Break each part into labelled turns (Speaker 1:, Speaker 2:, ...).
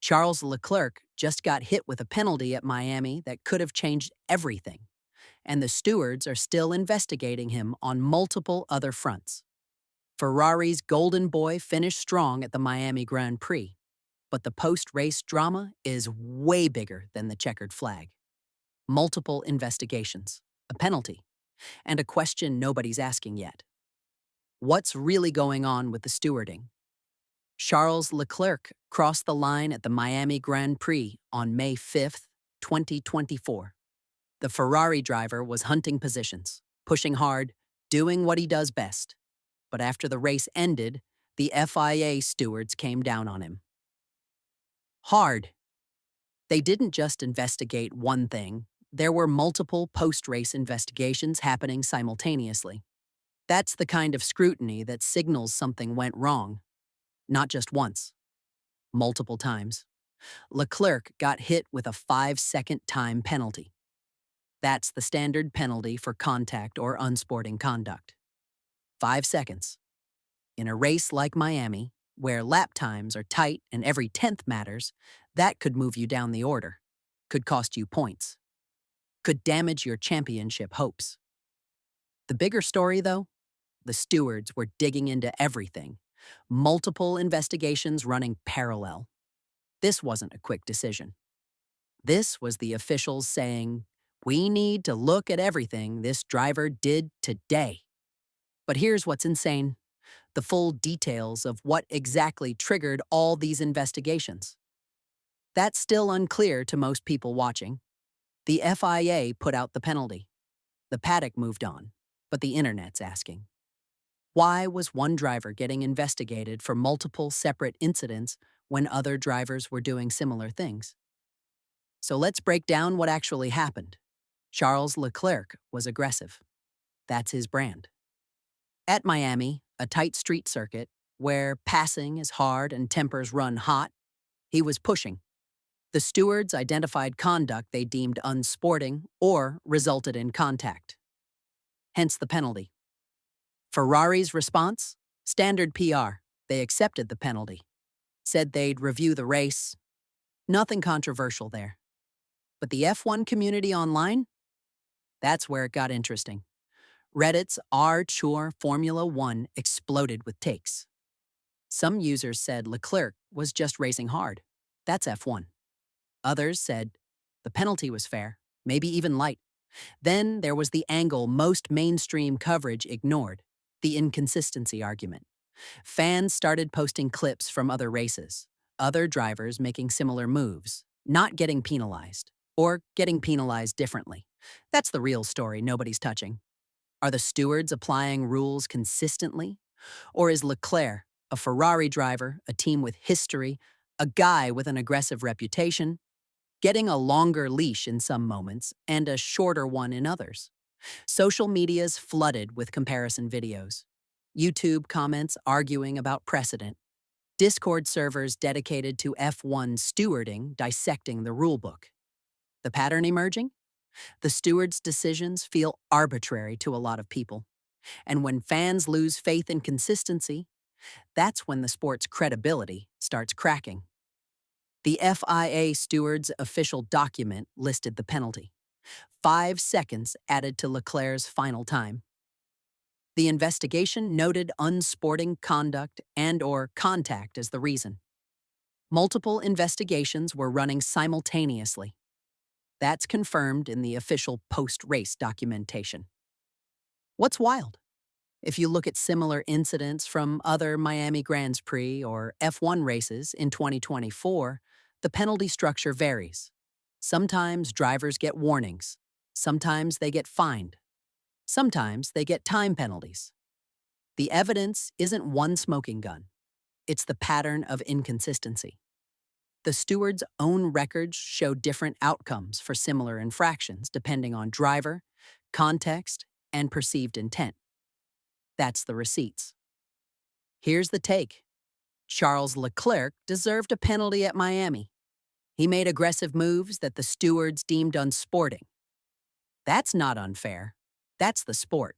Speaker 1: Charles Leclerc just got hit with a penalty at Miami that could have changed everything, and the stewards are still investigating him on multiple other fronts. Ferrari's Golden Boy finished strong at the Miami Grand Prix, but the post-race drama is way bigger than the checkered flag. Multiple investigations, a penalty, and a question nobody's asking yet. What's really going on with the stewarding? Charles Leclerc crossed the line at the Miami Grand Prix on May 5, 2024. The Ferrari driver was hunting positions, pushing hard, doing what he does best. But after the race ended, the FIA stewards came down on him. Hard. They didn't just investigate one thing. There were multiple post-race investigations happening simultaneously. That's the kind of scrutiny that signals something went wrong. Not just once. Multiple times. Leclerc got hit with a 5-second time penalty. That's the standard penalty for contact or unsporting conduct. 5 seconds. In a race like Miami, where lap times are tight and every tenth matters, that could move you down the order, could cost you points, could damage your championship hopes. The bigger story, though, the stewards were digging into everything, multiple investigations running parallel. This wasn't a quick decision. This was the officials saying, "We need to look at everything this driver did today." But here's what's insane: the full details of what exactly triggered all these investigations. That's still unclear to most people watching. The FIA put out the penalty. The paddock moved on, but the internet's asking, why was one driver getting investigated for multiple separate incidents when other drivers were doing similar things? So let's break down what actually happened. Charles Leclerc was aggressive. That's his brand. At Miami, a tight street circuit, where passing is hard and tempers run hot, he was pushing. The stewards identified conduct they deemed unsporting or resulted in contact. Hence the penalty. Ferrari's response? Standard PR. They accepted the penalty. Said they'd review the race. Nothing controversial there. But the F1 community online? That's where it got interesting. Reddit's r/Chur Formula One exploded with takes. Some users said Leclerc was just racing hard. That's F1. Others said the penalty was fair, maybe even light. Then there was the angle most mainstream coverage ignored, the inconsistency argument. Fans started posting clips from other races, other drivers making similar moves, not getting penalized, or getting penalized differently. That's the real story nobody's touching. Are the stewards applying rules consistently? Or is Leclerc, a Ferrari driver, a team with history, a guy with an aggressive reputation, getting a longer leash in some moments and a shorter one in others? Social media's flooded with comparison videos. YouTube comments arguing about precedent. Discord servers dedicated to F1 stewarding dissecting the rulebook. The pattern emerging? The stewards' decisions feel arbitrary to a lot of people. And when fans lose faith in consistency, that's when the sport's credibility starts cracking. The FIA stewards' official document listed the penalty. 5 seconds added to Leclerc's final time. The investigation noted unsporting conduct and/or contact as the reason. Multiple investigations were running simultaneously. That's confirmed in the official post-race documentation. What's wild? If you look at similar incidents from other Miami Grand Prix or F1 races in 2024, the penalty structure varies. Sometimes drivers get warnings. Sometimes they get fined. Sometimes they get time penalties. The evidence isn't one smoking gun. It's the pattern of inconsistency. The stewards' own records show different outcomes for similar infractions depending on driver, context, and perceived intent. That's the receipts. Here's the take. Charles Leclerc deserved a penalty at Miami. He made aggressive moves that the stewards deemed unsporting. That's not unfair. That's the sport.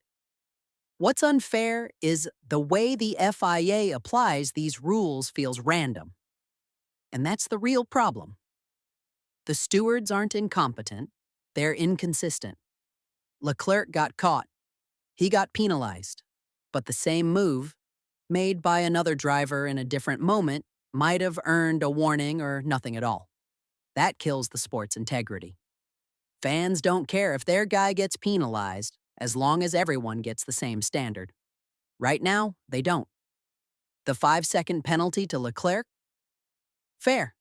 Speaker 1: What's unfair is the way the FIA applies these rules feels random. And that's the real problem. The stewards aren't incompetent, they're inconsistent. Leclerc got caught. He got penalized. But the same move, made by another driver in a different moment, might have earned a warning or nothing at all. That kills the sport's integrity. Fans don't care if their guy gets penalized as long as everyone gets the same standard. Right now, they don't. The 5-second penalty to Leclerc? Fair.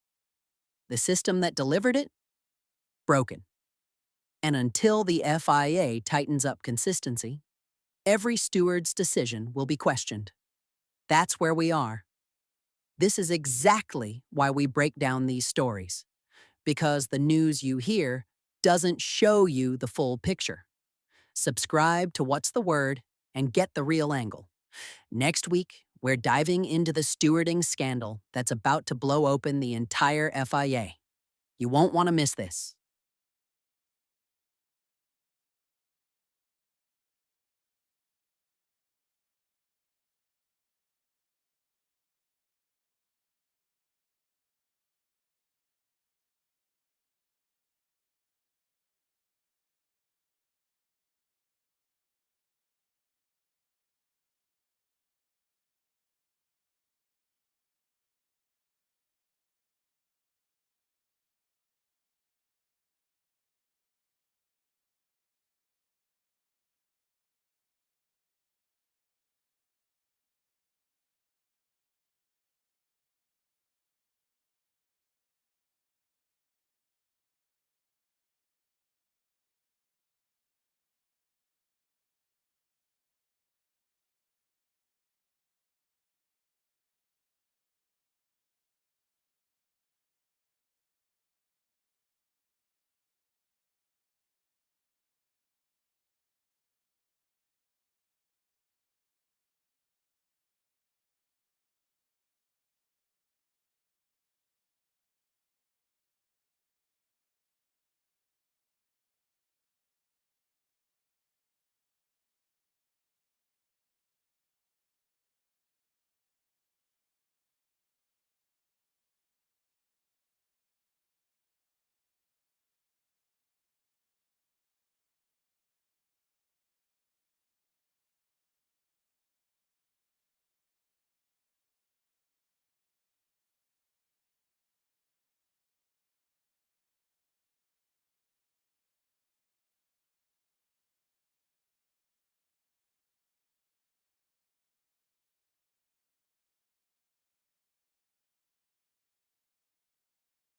Speaker 1: The system that delivered it? Broken. And until the FIA tightens up consistency, every steward's decision will be questioned. That's where we are. This is exactly why we break down these stories, because the news you hear doesn't show you the full picture. Subscribe to What's the Word and get the real angle. Next week, we're diving into the stewarding scandal that's about to blow open the entire FIA. You won't want to miss this.